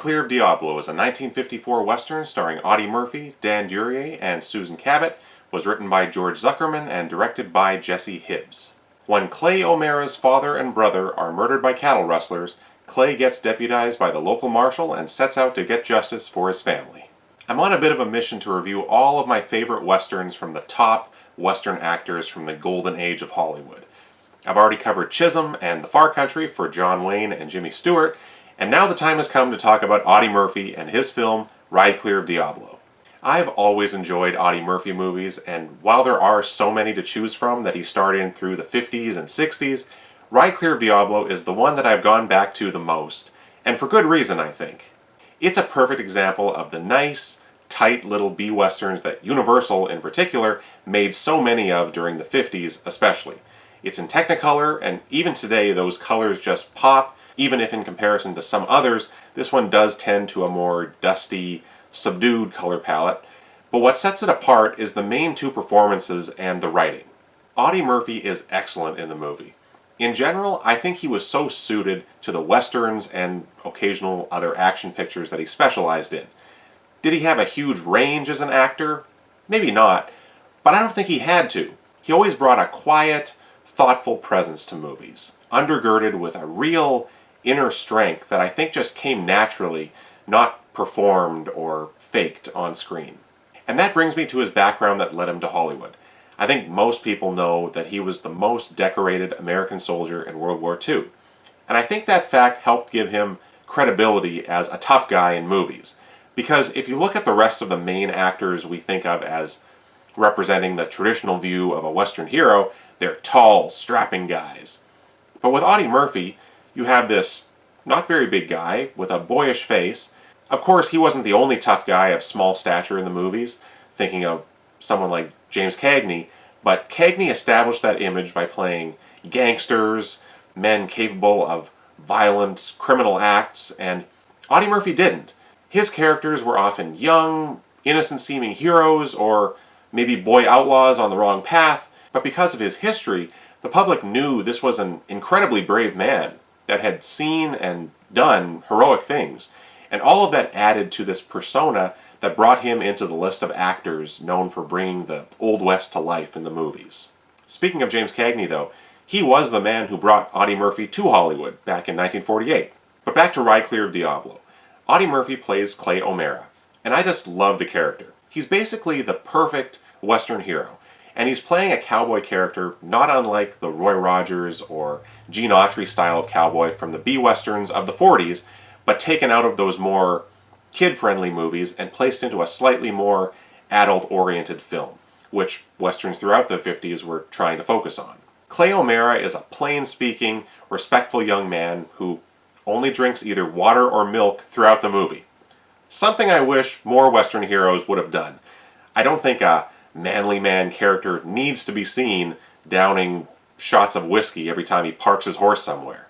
Clear of Diablo is a 1954 Western starring Audie Murphy, Dan Duryea, and Susan Cabot, was written by George Zuckerman and directed by Jesse Hibbs. When Clay O'Mara's father and brother are murdered by cattle rustlers, Clay gets deputized by the local marshal and sets out to get justice for his family. I'm on a bit of a mission to review all of my favorite Westerns from the top Western actors from the golden age of Hollywood. I've already covered Chisholm and The Far Country for John Wayne and Jimmy Stewart, and now the time has come to talk about Audie Murphy and his film, Ride Clear of Diablo. I've always enjoyed Audie Murphy movies, and while there are so many to choose from that he starred in through the 50s and 60s, Ride Clear of Diablo is the one that I've gone back to the most, and for good reason, I think. It's a perfect example of the nice, tight little B-westerns that Universal, in particular, made so many of during the 50s especially. It's in Technicolor, and even today those colors just pop. Even if in comparison to some others, this one does tend to a more dusty, subdued color palette. But what sets it apart is the main two performances and the writing. Audie Murphy is excellent in the movie. In general, I think he was so suited to the westerns and occasional other action pictures that he specialized in. Did he have a huge range as an actor? Maybe not, but I don't think he had to. He always brought a quiet, thoughtful presence to movies, undergirded with a real inner strength that I think just came naturally, not performed or faked on screen. And that brings me to his background that led him to Hollywood. I think most people know that he was the most decorated American soldier in World War II. And I think that fact helped give him credibility as a tough guy in movies. Because if you look at the rest of the main actors we think of as representing the traditional view of a Western hero, they're tall, strapping guys. But with Audie Murphy, you have this not very big guy with a boyish face. Of course, he wasn't the only tough guy of small stature in the movies, thinking of someone like James Cagney, but Cagney established that image by playing gangsters, men capable of violent criminal acts, and Audie Murphy didn't. His characters were often young, innocent-seeming heroes, or maybe boy outlaws on the wrong path, but because of his history, the public knew this was an incredibly brave man that had seen and done heroic things. And all of that added to this persona that brought him into the list of actors known for bringing the Old West to life in the movies. Speaking of James Cagney, though, he was the man who brought Audie Murphy to Hollywood back in 1948. But back to Ride Clear of Diablo. Audie Murphy plays Clay O'Mara, and I just love the character. He's basically the perfect Western hero. And he's playing a cowboy character not unlike the Roy Rogers or Gene Autry style of cowboy from the B-westerns of the 40s, but taken out of those more kid-friendly movies and placed into a slightly more adult-oriented film, which westerns throughout the 50s were trying to focus on. Clay O'Mara is a plain-speaking, respectful young man who only drinks either water or milk throughout the movie. Something I wish more Western heroes would have done. I don't think a manly man character needs to be seen downing shots of whiskey every time he parks his horse somewhere.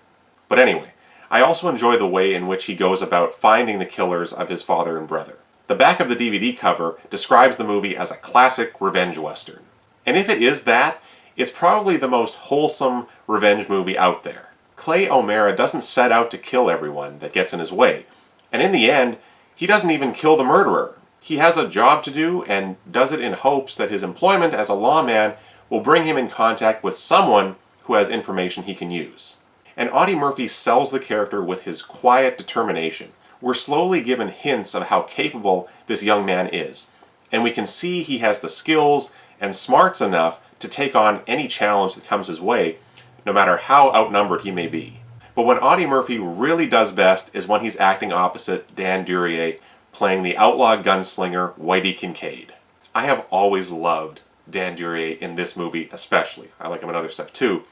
But anyway, I also enjoy the way in which he goes about finding the killers of his father and brother. The back of the DVD cover describes the movie as a classic revenge western. And if it is that, it's probably the most wholesome revenge movie out there. Clay O'Mara doesn't set out to kill everyone that gets in his way. And in the end, he doesn't even kill the murderer. He has a job to do and does it in hopes that his employment as a lawman will bring him in contact with someone who has information he can use. And Audie Murphy sells the character with his quiet determination. We're slowly given hints of how capable this young man is, and we can see he has the skills and smarts enough to take on any challenge that comes his way, no matter how outnumbered he may be. But when Audie Murphy really does best is when he's acting opposite Dan Duryea, playing the outlaw gunslinger Whitey Kincaid. I have always loved Dan Duryea in this movie especially. I like him in other stuff too.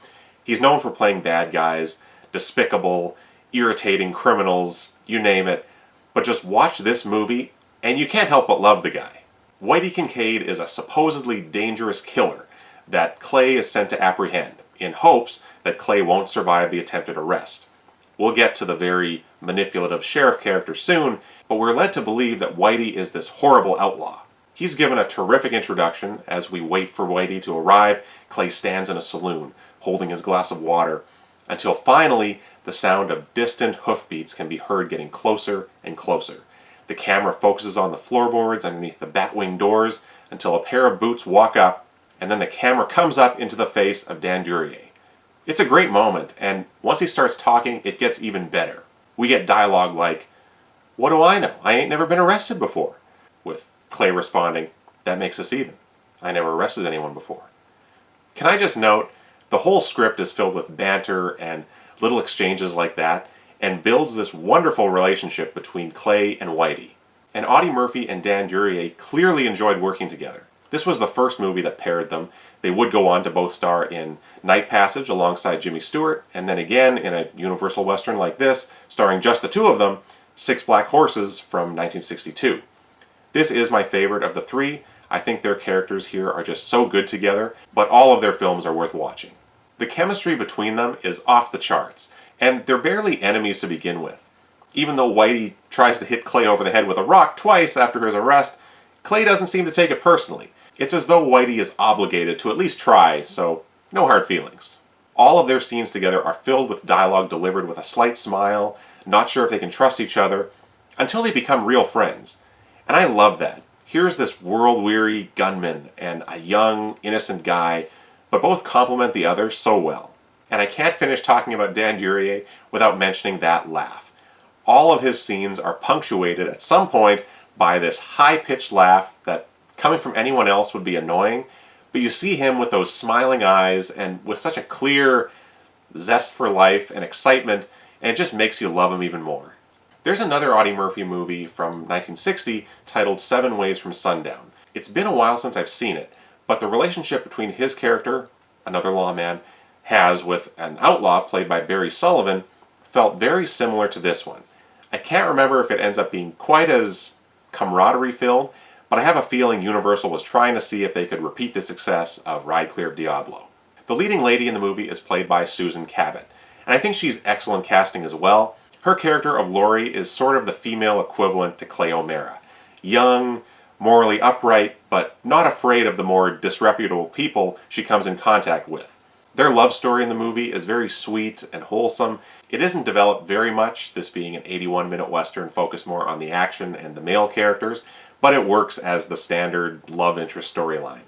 He's known for playing bad guys, despicable, irritating criminals, you name it. But just watch this movie and you can't help but love the guy. Whitey Kincaid is a supposedly dangerous killer that Clay is sent to apprehend, in hopes that Clay won't survive the attempted arrest. We'll get to the very manipulative sheriff character soon, but we're led to believe that Whitey is this horrible outlaw. He's given a terrific introduction. As we wait for Whitey to arrive, Clay stands in a saloon, holding his glass of water, until finally The sound of distant hoofbeats can be heard getting closer and closer. The camera focuses on the floorboards underneath the batwing doors until a pair of boots walk up, and then the camera comes up into the face of Dan Duryea. It's a great moment, and once he starts talking, it gets even better. We get dialogue like, "What do I know? I ain't never been arrested before." With Clay responding, "That makes us even. I never arrested anyone before." Can I just note, the whole script is filled with banter and little exchanges like that, and builds this wonderful relationship between Clay and Whitey. And Audie Murphy and Dan Duryea clearly enjoyed working together. This was the first movie that paired them. They would go on to both star in Night Passage alongside Jimmy Stewart, and then again in a Universal Western like this, starring just the two of them, Six Black Horses from 1962. This is my favorite of the three. I think their characters here are just so good together, but all of their films are worth watching. The chemistry between them is off the charts, and they're barely enemies to begin with. Even though Whitey tries to hit Clay over the head with a rock twice after his arrest, Clay doesn't seem to take it personally. It's as though Whitey is obligated to at least try, so no hard feelings. All of their scenes together are filled with dialogue delivered with a slight smile, not sure if they can trust each other, until they become real friends. And I love that. Here's this world-weary gunman and a young, innocent guy, but both complement the other so well. And I can't finish talking about Dan Duryea without mentioning that laugh. All of his scenes are punctuated at some point by this high-pitched laugh that, coming from anyone else, would be annoying, but you see him with those smiling eyes and with such a clear zest for life and excitement, and it just makes you love him even more. There's another Audie Murphy movie from 1960 titled 7 Ways from Sundown. It's been a while since I've seen it, but the relationship between his character, another lawman, has with an outlaw played by Barry Sullivan felt very similar to this one. I can't remember if it ends up being quite as camaraderie filled, but I have a feeling Universal was trying to see if they could repeat the success of Ride Clear of Diablo. The leading lady in the movie is played by Susan Cabot, and I think she's excellent casting as well. Her character of Laurie is sort of the female equivalent to Clay O'Mara. Young, morally upright, but not afraid of the more disreputable people she comes in contact with. Their love story in the movie is very sweet and wholesome. It isn't developed very much, this being an 81-minute Western focused more on the action and the male characters, but it works as the standard love interest storyline.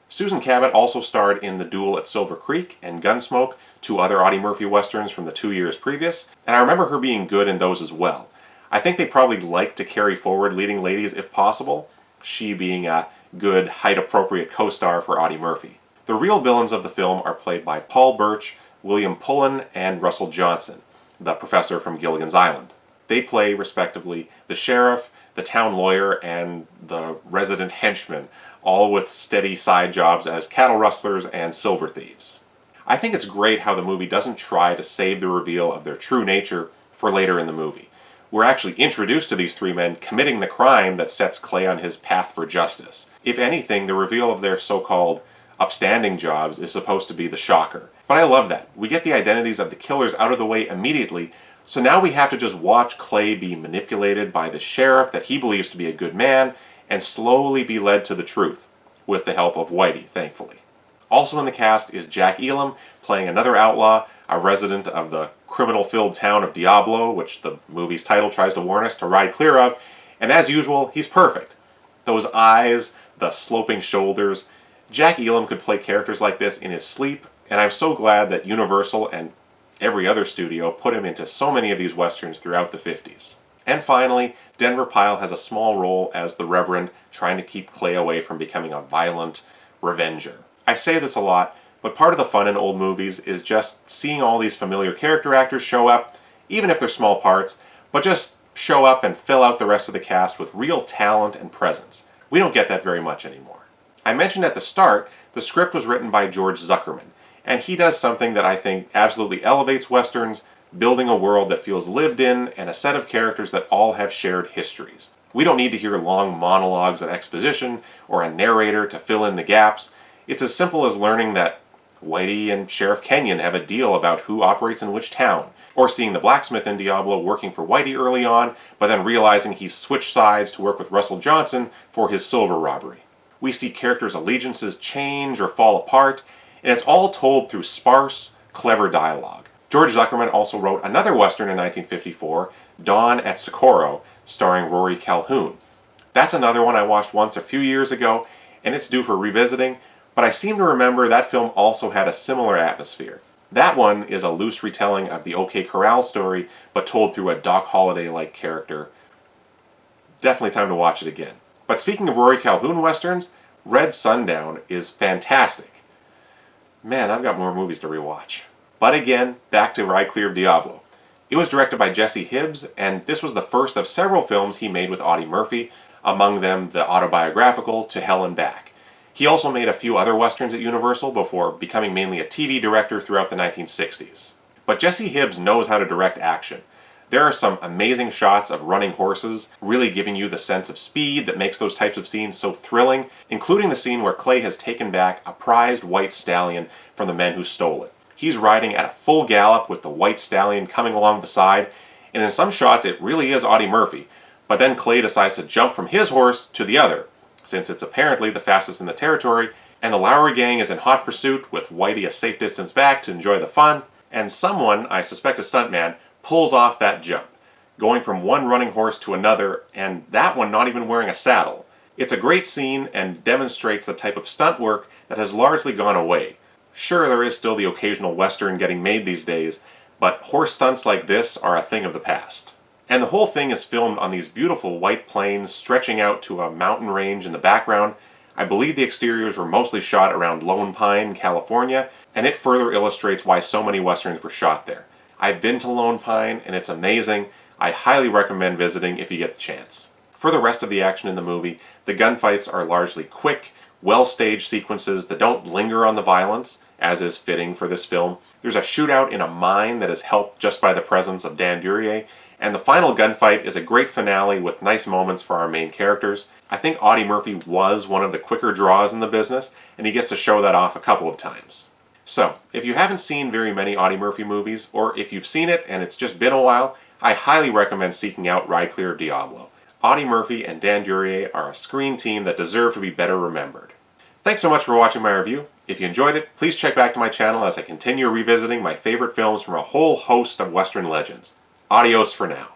Susan Cabot also starred in The Duel at Silver Creek and Gunsmoke, two other Audie Murphy Westerns from the 2 years previous, and I remember her being good in those as well. I think they probably like to carry forward leading ladies if possible, she being a good, height-appropriate co-star for Audie Murphy. The real villains of the film are played by Paul Birch, William Pullen, and Russell Johnson, the professor from Gilligan's Island. They play, respectively, the sheriff, the town lawyer, and the resident henchman, all with steady side jobs as cattle rustlers and silver thieves. I think it's great how the movie doesn't try to save the reveal of their true nature for later in the movie. We're actually introduced to these three men committing the crime that sets Clay on his path for justice. If anything, the reveal of their so-called upstanding jobs is supposed to be the shocker. But I love that. We get the identities of the killers out of the way immediately, so now we have to just watch Clay be manipulated by the sheriff that he believes to be a good man and slowly be led to the truth, with the help of Whitey, thankfully. Also in the cast is Jack Elam, playing another outlaw, a resident of the criminal-filled town of Diablo, which the movie's title tries to warn us to ride clear of, and as usual, he's perfect. Those eyes, the sloping shoulders. Jack Elam could play characters like this in his sleep, and I'm so glad that Universal and every other studio put him into so many of these westerns throughout the 50s. And finally, Denver Pyle has a small role as the Reverend, trying to keep Clay away from becoming a violent revenger. I say this a lot, but part of the fun in old movies is just seeing all these familiar character actors show up, even if they're small parts, but just show up and fill out the rest of the cast with real talent and presence. We don't get that very much anymore. I mentioned at the start, the script was written by George Zuckerman, and he does something that I think absolutely elevates westerns, building a world that feels lived in and a set of characters that all have shared histories. We don't need to hear long monologues of exposition or a narrator to fill in the gaps. It's as simple as learning that Whitey and Sheriff Kenyon have a deal about who operates in which town, or seeing the blacksmith in Diablo working for Whitey early on, but then realizing he's switched sides to work with Russell Johnson for his silver robbery. We see characters' allegiances change or fall apart, and it's all told through sparse, clever dialogue. George Zuckerman also wrote another Western in 1954, Dawn at Socorro, starring Rory Calhoun. That's another one I watched once a few years ago, and it's due for revisiting, but I seem to remember that film also had a similar atmosphere. That one is a loose retelling of the OK Corral story, but told through a Doc Holliday-like character. Definitely time to watch it again. But speaking of Rory Calhoun Westerns, Red Sundown is fantastic. Man, I've got more movies to rewatch. But again, back to Clear of Diablo. It was directed by Jesse Hibbs, and this was the first of several films he made with Audie Murphy, among them the autobiographical To Hell and Back. He also made a few other westerns at Universal before becoming mainly a TV director throughout the 1960s. But Jesse Hibbs knows how to direct action. There are some amazing shots of running horses, really giving you the sense of speed that makes those types of scenes so thrilling, including the scene where Clay has taken back a prized white stallion from the men who stole it. He's riding at a full gallop with the white stallion coming along beside, and in some shots it really is Audie Murphy, but then Clay decides to jump from his horse to the other, since it's apparently the fastest in the territory, and the Lowry gang is in hot pursuit with Whitey a safe distance back to enjoy the fun, and someone, I suspect a stuntman, pulls off that jump, going from one running horse to another, and that one not even wearing a saddle. It's a great scene and demonstrates the type of stunt work that has largely gone away. Sure, there is still the occasional western getting made these days, but horse stunts like this are a thing of the past. And the whole thing is filmed on these beautiful white plains stretching out to a mountain range in the background. I believe the exteriors were mostly shot around Lone Pine, California, and it further illustrates why so many westerns were shot there. I've been to Lone Pine, and it's amazing. I highly recommend visiting if you get the chance. For the rest of the action in the movie, the gunfights are largely quick, well-staged sequences that don't linger on the violence, as is fitting for this film. There's a shootout in a mine that is helped just by the presence of Dan Duryea, and the final gunfight is a great finale with nice moments for our main characters. I think Audie Murphy was one of the quicker draws in the business, and he gets to show that off a couple of times. So, if you haven't seen very many Audie Murphy movies, or if you've seen it and it's just been a while, I highly recommend seeking out Clear of Diablo. Audie Murphy and Dan Duryea are a screen team that deserve to be better remembered. Thanks so much for watching my review. If you enjoyed it, please check back to my channel as I continue revisiting my favorite films from a whole host of Western legends. Adios for now.